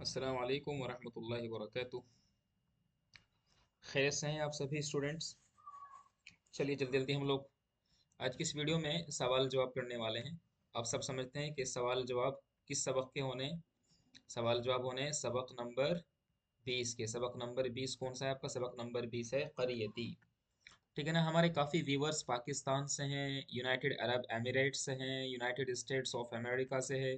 अस्सलाम वालेकुम वरहमतुल्लाहि वबरकातुह। खैरियत से हैं आप सभी स्टूडेंट्स। चलिए जल्दी जल्दी हम लोग आज की इस वीडियो में सवाल जवाब करने वाले हैं। आप सब समझते हैं कि सवाल जवाब किस सबक के होने हैं? सवाल जवाब होने हैं सबक नंबर 20 के। सबक नंबर 20 कौन सा है आपका? सबक नंबर 20 है क़रियती। ठीक है ना। हमारे काफ़ी व्यूवर्स पाकिस्तान से हैं, यूनाइटेड अरब एमिरेट्स से हैं, यूनाइटेड स्टेट्स ऑफ अमेरिका से है।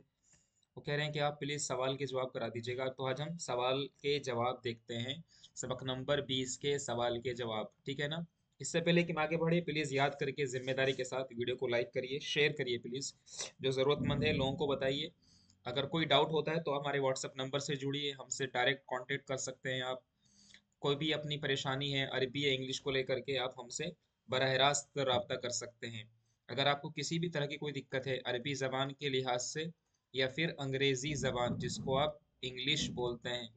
वो कह रहे हैं कि आप प्लीज़ सवाल के जवाब करा दीजिएगा। तो आज हम सवाल के जवाब देखते हैं, सबक नंबर 20 के सवाल के जवाब। ठीक है ना। इससे पहले कि हम आगे बढ़े, प्लीज़ याद करके जिम्मेदारी के साथ वीडियो को लाइक करिए, शेयर करिए प्लीज़। जो ज़रूरतमंद है लोगों को बताइए। अगर कोई डाउट होता है तो हमारे व्हाट्सएप नंबर से जुड़िए, हमसे डायरेक्ट कांटेक्ट कर सकते हैं आप। कोई भी अपनी परेशानी है अरबी या इंग्लिश को लेकर के आप हमसे बराह रास्त रब्ता कर सकते हैं। अगर आपको किसी भी तरह की कोई दिक्कत है अरबी ज़बान के लिहाज से या फिर अंग्रेज़ी ज़बान जिसको आप इंग्लिश बोलते हैं,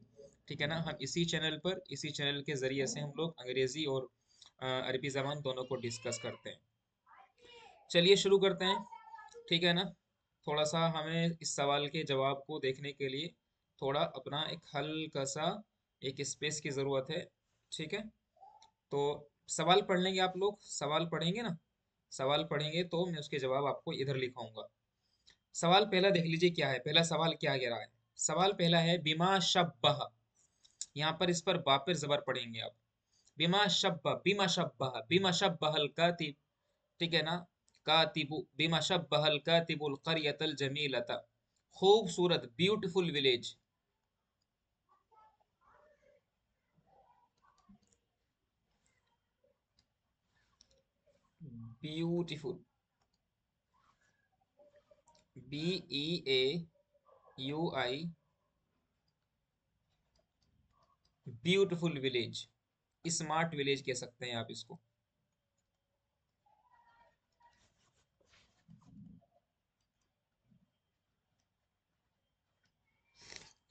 ठीक है ना, हम इसी चैनल के ज़रिए से हम लोग अंग्रेज़ी और अरबी ज़बान दोनों को डिस्कस करते हैं। चलिए शुरू करते हैं। ठीक है ना। थोड़ा सा हमें इस सवाल के जवाब को देखने के लिए थोड़ा अपना एक हल्का सा एक स्पेस की ज़रूरत है। ठीक है। तो सवाल पढ़ लेंगे आप लोग, सवाल पढ़ेंगे ना। सवाल पढ़ेंगे तो मैं उसके जवाब आपको इधर लिखाऊंगा। सवाल पहला देख लीजिए क्या है। पहला सवाल क्या कह रहा है? सवाल पहला है बिमा शब्बह। यहाँ पर इस पर बा पर जबर पढ़ेंगे आप। बिमा शब्बहल कातिब। ठीक है ना। कातिबु बिमा शब्बहल कातिबुल क़रियतल जमीलता। खूबसूरत beautiful village. Beautiful, BEAUI, beautiful village. Smart village कह सकते हैं आप इसको।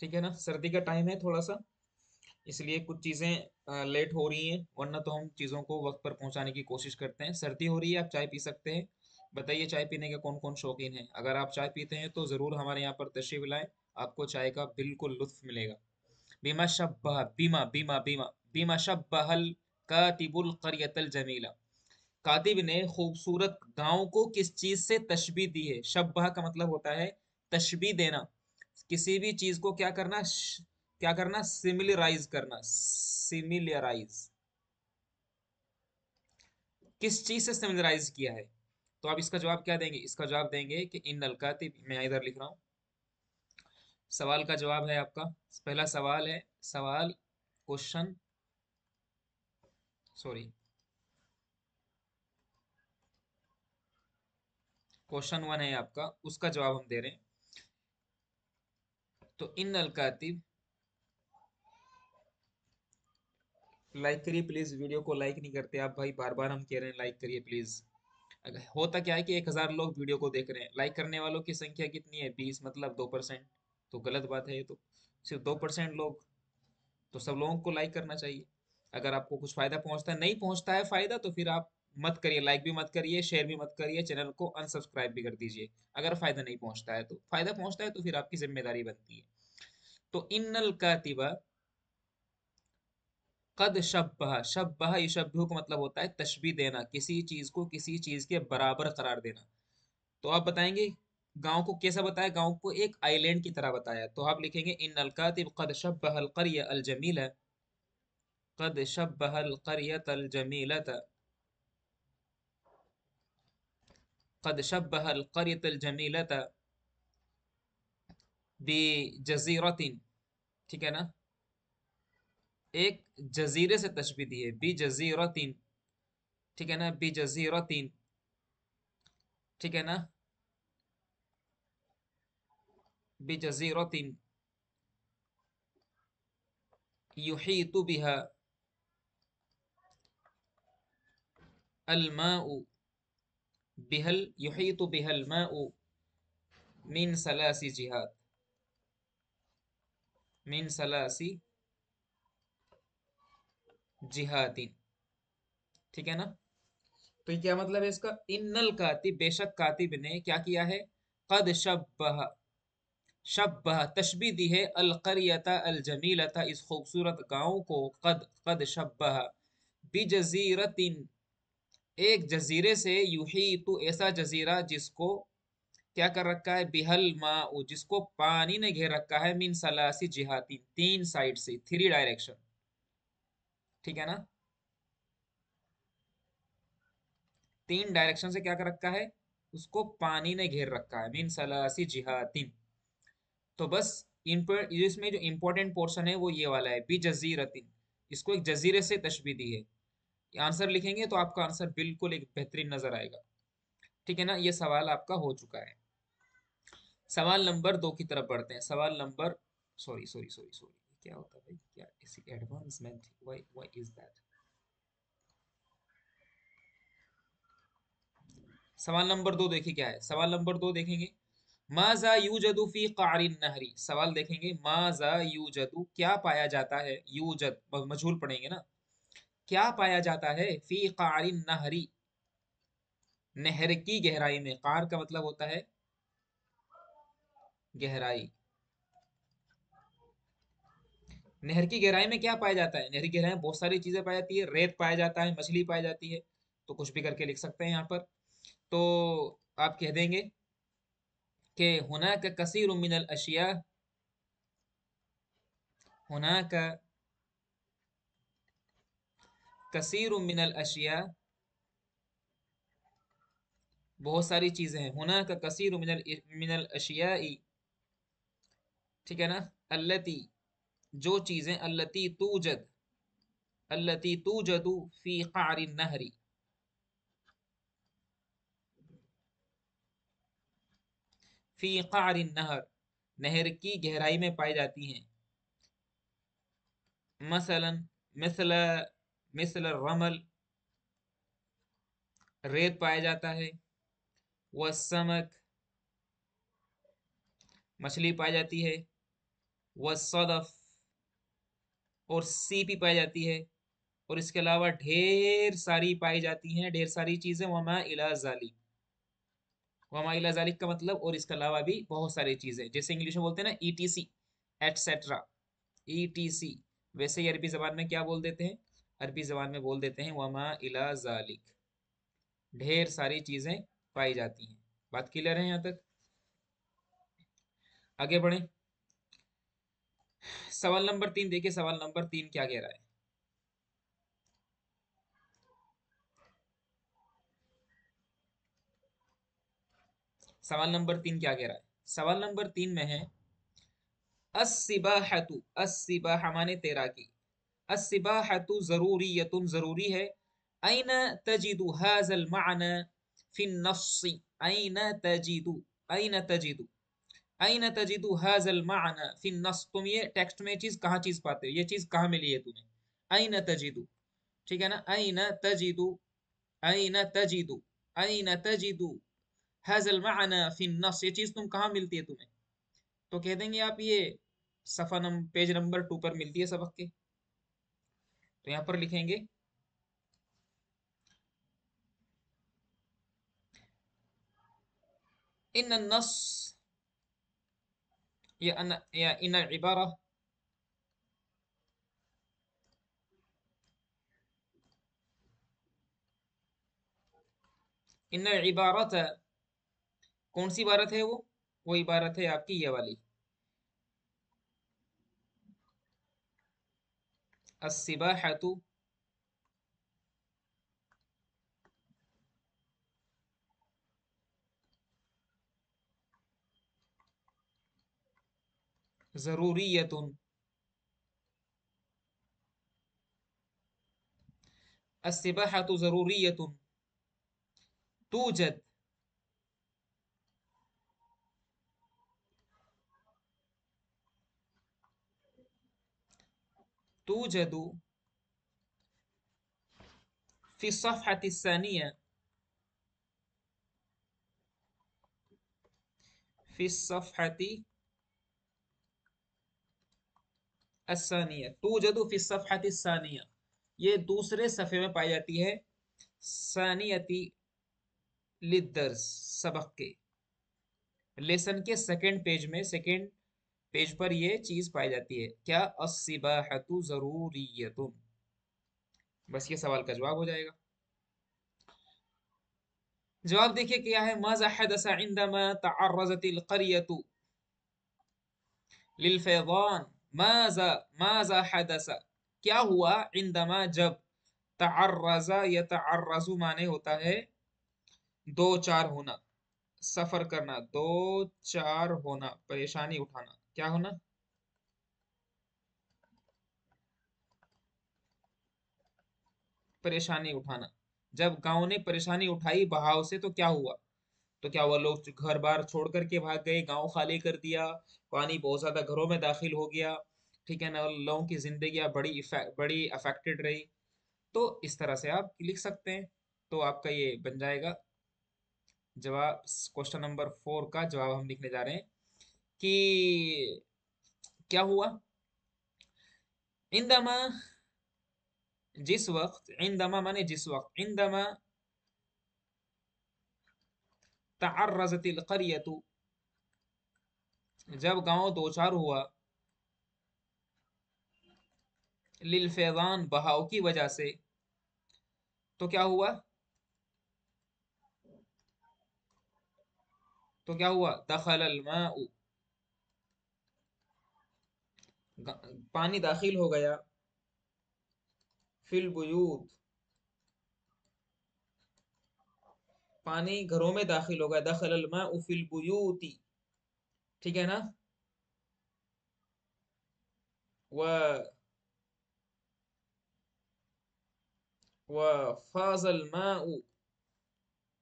ठीक है ना। सर्दी का टाइम है थोड़ा सा, इसलिए कुछ चीज़ें लेट हो रही हैं, वरना तो हम चीज़ों को वक्त पर पहुंचाने की कोशिश करते हैं। सर्दी हो रही है, आप चाय पी सकते हैं। बताइए चाय पीने के कौन कौन शौकीन है? अगर आप चाय पीते हैं तो ज़रूर हमारे यहाँ पर तशरीफ लाएं, आपको चाय का बिल्कुल लुत्फ मिलेगा। बीमा शब्बह, बीमा बीमा बीमा बीमा शब्बहल कातिबुल क़रियतल जमीला। कातिब ने खूबसूरत गांव को किस चीज से तशबीह दी है? शब्बह का मतलब होता है तशबीह देना। किसी भी चीज को क्या करना, क्या करना, सिमिलराइज करना। सिमिलराइज, किस चीज से सिमिलराइज किया है? तो आप इसका जवाब क्या देंगे? इसका जवाब देंगे कि इन्नल कातिब। मैं इधर लिख रहा हूँ। सवाल का जवाब है आपका, पहला सवाल है, सवाल क्वेश्चन, सॉरी, क्वेश्चन वन है आपका, उसका जवाब हम दे रहे हैं। तो इन्नल कातिब, लाइक करिए प्लीज। वीडियो को लाइक नहीं करते आप भाई, बार बार हम कह रहे हैं लाइक करिए प्लीज। अगर होता क्या है कि 1000 लोग वीडियो को देख रहे हैं, लाइक करने वालों की संख्या कितनी है? 20, मतलब 2%। तो गलत बात है ये तो। सिर्फ 2% लोग, तो सब लोगों को लाइक करना चाहिए। अगर आपको कुछ फायदा पहुंचता है, नहीं पहुंचता है फायदा, तो फिर आप मत करिए, लाइक भी मत करिए, शेयर भी मत करिए, चैनल को अनसब्सक्राइब भी कर दीजिए। अगर फायदा नहीं पहुंचता है तो, फायदा पहुंचता है तो फिर आपकी जिम्मेदारी बनती है। तो इन्नल कातिबा कद शब्बह, शब्बह युशब्बिहु का मतलब होता है तशबीह देना, किसी चीज को किसी चीज के बराबर करार देना। तो आप बताएंगे गांव को कैसा बताया? गांव को एक आइलैंड की तरह बताया। तो आप लिखेंगे इन अल कातिब कद शब्बह अल क़रिया अल जमीला। कद शब्बह अल क़रियत अल जमीलता। कद शब्बह अल क़रियत अल जमीलता बि जजीरतिन। ठीक है ना। एक जजीरे से तशबीह दी है, बि जजीरतिन। ठीक है ना, बि जजीरतिन। ठीक है ना, बि जजीरतिन युहीतु बिहा अल माउ। बिहल युहीतु बिहल माउ मिन सलासी जिहाद। मिन सलासी जिहातिन। ठीक है ना। तो ये क्या मतलब है इसका? इन्नल कातिब, बेशक कातिब ने क्या किया है? कद शब्बह, शब्बह तशबी दी है अलकरियता अलजमीलता इस खूबसूरत गांव को कद कद शब्बह बिजजीरतिन एक जजीरे से यूही तो ऐसा जजीरा जिसको क्या कर रखा है बिहल माउ जिसको पानी ने घेर रखा है मिन सलासी जिहाती तीन साइड से थ्री डायरेक्शन। ठीक है ना। तीन डायरेक्शन से क्या कर रखा है उसको पानी ने घेर रखा है मिन सलासी जिहातिन। तो बस इन पर इसमें जो इंपॉर्टेंट पोर्शन है वो ये वाला है बी जजीरतिन इसको एक जजीरे से तशबीह दी है। आंसर लिखेंगे तो आपका आंसर बिल्कुल एक बेहतरीन नजर आएगा। ठीक है ना। ये सवाल आपका हो चुका है। सवाल नंबर 2 की तरफ बढ़ते हैं। सवाल number sorry sorry sorry sorry क्या होता है भाई क्या इसी advancement why why is that. सवाल नंबर 2 देखिए क्या है। सवाल नंबर 2 देखेंगे माजा यूजदु फी क़ारिन नहरी। सवाल देखेंगे माजा यूजदु क्या पाया जाता है यूजद मजहूल पढ़ेंगे ना। क्या पाया जाता है फी क़ारिन नहरी नहर की गहराई में। क़ार का मतलब होता है गहराई। नहर की गहराई में क्या पाया जाता है। नहर की गहराई में बहुत सारी चीजें पाई जाती है। रेत पाया जाता है मछली पाई जाती है। तो कुछ भी करके लिख सकते हैं यहाँ पर। तो आप कह देंगे कि हुनाक कसीर मिनल अशिया हुनाक कसीर मिनल अशिया बहुत सारी चीजें हैं। हुनाक कसीर मिनल मिनल अशियाई। ठीक है ना। अल्लती जो चीजें अल्लती तूजदु फी क़ारिन नहरी फी क़ारिन नहर नहर की गहराई में पाई जाती हैं। मसलन मिसल मिसल रमल रेत पाया जाता है। व समक मछली पाई जाती है। व सदफ और सीपी पाई जाती है। और इसके अलावा ढेर सारी पाई जाती हैं ढेर सारी चीजें। वमा इला जालिक का मतलब और इसके अलावा भी बहुत सारी चीजें जैसे इंग्लिश में बोलते हैं ना ईटीसी एटसेट्रा ईटीसी। वैसे ही अरबी जबान में क्या बोल देते हैं। अरबी जबान में बोल देते हैं वमा इला जालिक ढेर सारी चीजें पाई जाती हैं। बात क्लियर है यहाँ तक। आगे बढ़े। सवाल नंबर 3 देखिए। सवाल नंबर 3 क्या कह रहा है। सवाल नंबर 3 क्या कह रहा है। सवाल नंबर 3 में है अस्सिबाहतु अस्सिबाह माने तैराकी। अस्सिबाहतु जरूरियतुन जरूरी है। ऐन तजिदु हाजल माना फिन नस्सी ऐन तजिदु ऐन तजिदु ऐन तजिदु हाजल माना फिन नस्स। तुम ये टेक्स्ट में चीज कहाँ चीज पाते हो। ये चीज कहाँ मिली है तुम्हें। ऐन तजिदु। ठीक है ना। ऐन तजिदु ऐन तजिदु ऐन तजिदु हाजल माना फिन नस्स। ये चीज तुम कहाँ मिलती है तुम्हें। तो कह देंगे आप ये पेज नंबर 2 पर मिलती है सबक के। तो यहाँ पर लिखेंगे इन नस या इन इबारा इन इबारत कौन सी इबारत है वो इबारत है आपकी ये वाली अस्सिबाहतु जरूरियतुन अस्सिबाहतु जरूरियतुन तूजद तूजदु फी सफ़हति सानिया फी सफ़हति अस्सानिया तूजदु फी सफ़हति सानिया। ये दूसरे सफ़े में पाई जाती है। सानियती लिदर्स सबक के। लेसन के सेकंड पेज पर ये चीज पाई जाती है क्या? अस्सिबाहतु जरूरियतुन। बस ये सवाल का जवाब हो जाएगा। जवाब देखिए क्या है। माज़ा हदसा इंदमा तअर्रज़तिल क़रियतु लिलफैज़ान। माज़ा माज़ा हदसा, क्या हुआ? इंदमा, जब। तअर्रज़ा यतअर्रज़ु माने होता है दो चार होना, सफर करना, दो चार होना, परेशानी उठाना। क्या होना? परेशानी उठाना। जब गांव ने परेशानी उठाई बहाव से तो क्या हुआ? तो क्या हुआ? लोग घर बार छोड़ करके भाग गए, गांव खाली कर दिया, पानी बहुत ज्यादा घरों में दाखिल हो गया। ठीक है ना? और लोगों की जिंदगी बड़ी अफेक्टेड रही। तो इस तरह से आप लिख सकते हैं। तो आपका ये बन जाएगा जवाब। क्वेश्चन नंबर 4 का जवाब हम लिखने जा रहे हैं कि क्या हुआ इंदमा, जिस वक्त। इंदमा माने जिस वक्त। इंदमा तअर्रज़तिल क़रियतु, जब गांव दो चार हुआ, लिल फैज़ान, बहाव की वजह से। तो क्या हुआ? तो क्या हुआ? दखल अल माउ, पानी दाखिल हो गया। फिल बुयूत, पानी घरों में दाखिल हो गया। दखल अल माउ फिल बुयूती। ठीक है ना? व व फाजल माउ,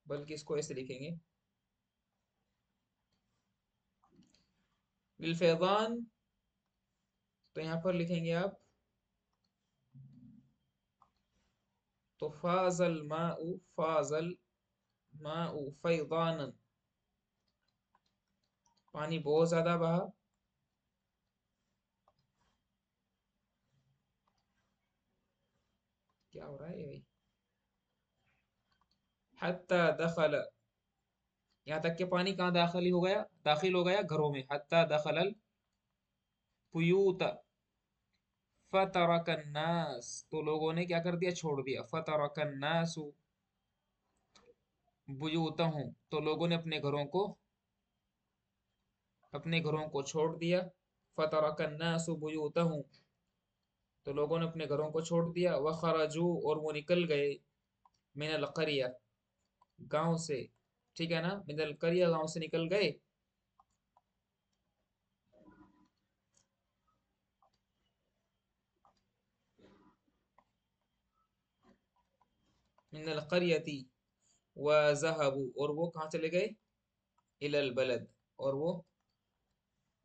बल्कि इसको ऐसे लिखेंगे लिल फैज़ान। तो यहाँ पर लिखेंगे आप तो फाजल माउ फैज़ानन, पानी बहुत ज्यादा बहा। क्या हो रहा है भाई? हत्ता दखल, यहाँ तक कि पानी कहाँ दाखिल हो गया घरों में। हत्ता दखलल पुयूत फतरकन्नास, तो लोगों ने क्या कर दिया? छोड़ दिया। फतरकन्नासु बुयूतहुम, तो लोगों ने अपने घरों को छोड़ दिया। फतरकन्नासु बुयूतहुम, तो लोगों ने अपने घरों को छोड़ दिया। वखरजू, और वो निकल गए। मिनल करिया, गांव से। ठीक है ना? मिनल करिया, गांव से निकल गए। मिनल करियती व ज़हबू, और वो कहाँ चले गए? इलल बलद, और वो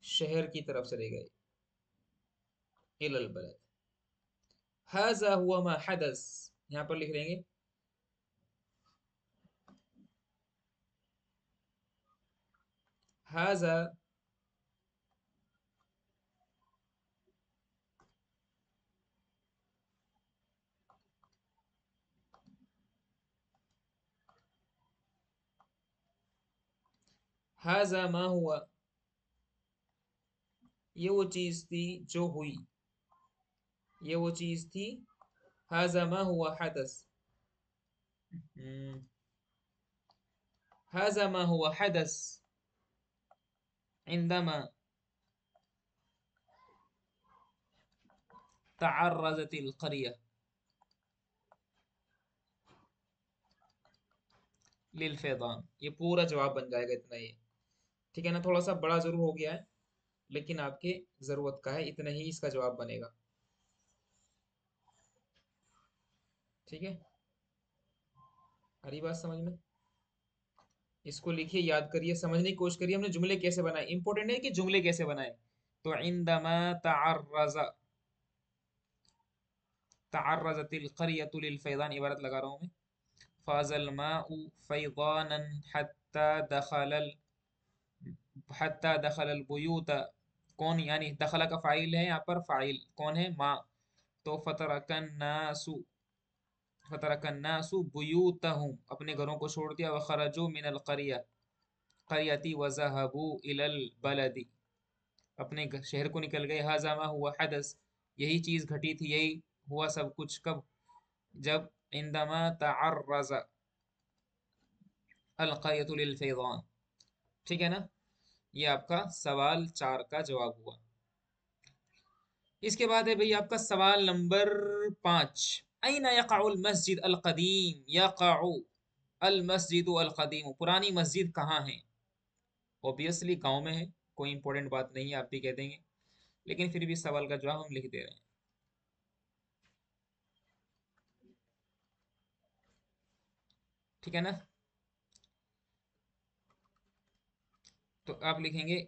शहर की तरफ चले गए। इलल बलद। हाजा हुआ मा हदस, यहाँ पर लिख लेंगे हाजा। हाजा मा हुआ, ये वो चीज थी जो हुई। ये वो चीज थी। हाजा मा हुआ हदस। हम्म, हाजा मा हुआ हदस इंदमा तअर्रज़तिल क़रिया लिल फैज़ान। ये पूरा जवाब बन जाएगा, इतना ही। ठीक है ना? थोड़ा सा बड़ा जरूर हो गया है, लेकिन आपके जरूरत का है, इतना ही इसका जवाब बनेगा। ठीक है? आ रही बात समझ में? इसको लिखिए, याद करिए, समझने की कोशिश करिए हमने जुमले कैसे बनाए। इंपॉर्टेंट है कि जुमले कैसे बनाए। तो इंदमा तअर्रज़, तअर्रज़तिल क़रियतु लिल फैज़ान, इबारत लगा रहा हूँ मैं। फाज़ल माउ फैज़ानन हत्ता दखलल बुयूत। कौन? यानी दखला का फाइल है यहाँ पर। फाइल कौन है? माँ। तो फतरकन्नासु बुयूतहुम, अपने घरों को छोड़ दिया। वखरजू मिनल करिया, क़रियति व ज़हबू इलल बलदी, अपने शहर को निकल गए। हाज़ा मा हुआ हदस, यही चीज़ घटी थी, यही हुआ सब कुछ कब, जब इंदमा तअर्रज़ अल क़रियतु लिल फ़ैज़ान। ठीक है ना, ये आपका सवाल 4 का जवाब हुआ। इसके बाद है भाई आपका सवाल नंबर 5, अयना यक़अुल मस्जिद अल क़दीम, यक़अु अल मस्जिदु अल क़दीम, पुरानी मस्जिद कहाँ है? ऑब्वियसली गांव में है, कोई इंपॉर्टेंट बात नहीं है, आप भी कह देंगे, लेकिन फिर भी सवाल का जवाब हम लिख दे रहे हैं। ठीक है ना, तो आप लिखेंगे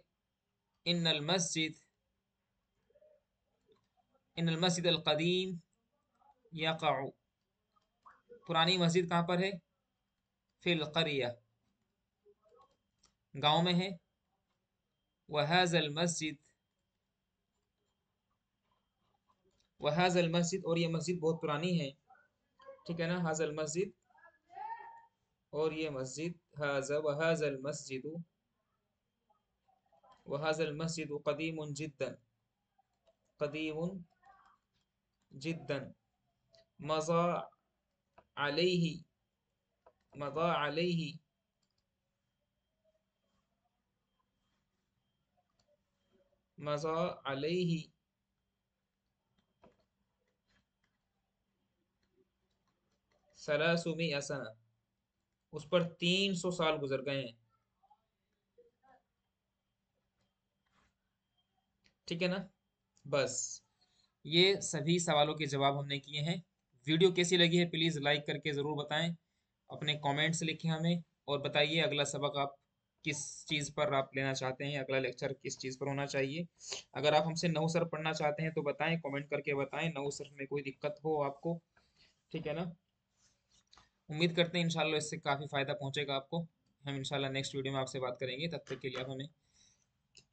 इन्नल मस्जिद, इन्नल मस्जिद अल क़दीम यक़अु, पुरानी मस्जिद कहाँ पर है? फिल क़रिया, गांव में है। वहाज़ल मस्जिद, वहाज़ल मस्जिद, और ये मस्जिद बहुत पुरानी है। ठीक है ना, हाज़ल मस्जिद, और ये मस्जिद, हाज़ा वहाज़ल मस्जिद, वहाज़ल मस्जिद क़दीमुन जिद्दन, क़दीमुन जिद्दन, मज़ा अलैहि, मज़ा अलैहि, मज़ा अलैहि सलासुमिअ सना, उस पर 300 साल गुजर गए हैं। ठीक है ना, बस ये सभी सवालों के जवाब हमने किए हैं। वीडियो कैसी लगी है प्लीज़ लाइक करके ज़रूर बताएं, अपने कमेंट्स लिखें हमें, और बताइए अगला सबक आप किस चीज़ पर आप लेना चाहते हैं, अगला लेक्चर किस चीज़ पर होना चाहिए। अगर आप हमसे नहुसर पढ़ना चाहते हैं तो बताएं, कमेंट करके बताएं नहुसर में कोई दिक्कत हो आपको। ठीक है ना, उम्मीद करते हैं इंशाल्लाह इससे काफ़ी फ़ायदा पहुंचेगा आपको। हम इंशाल्लाह नेक्स्ट वीडियो में आपसे बात करेंगे, तब तक के लिए आप हमें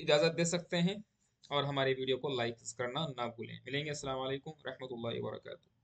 इजाज़त दे सकते हैं, और हमारे वीडियो को लाइक करना ना भूलें। मिलेंगे, अस्सलाम वालेकुम रहमतुल्लाहि व बरकातुहू।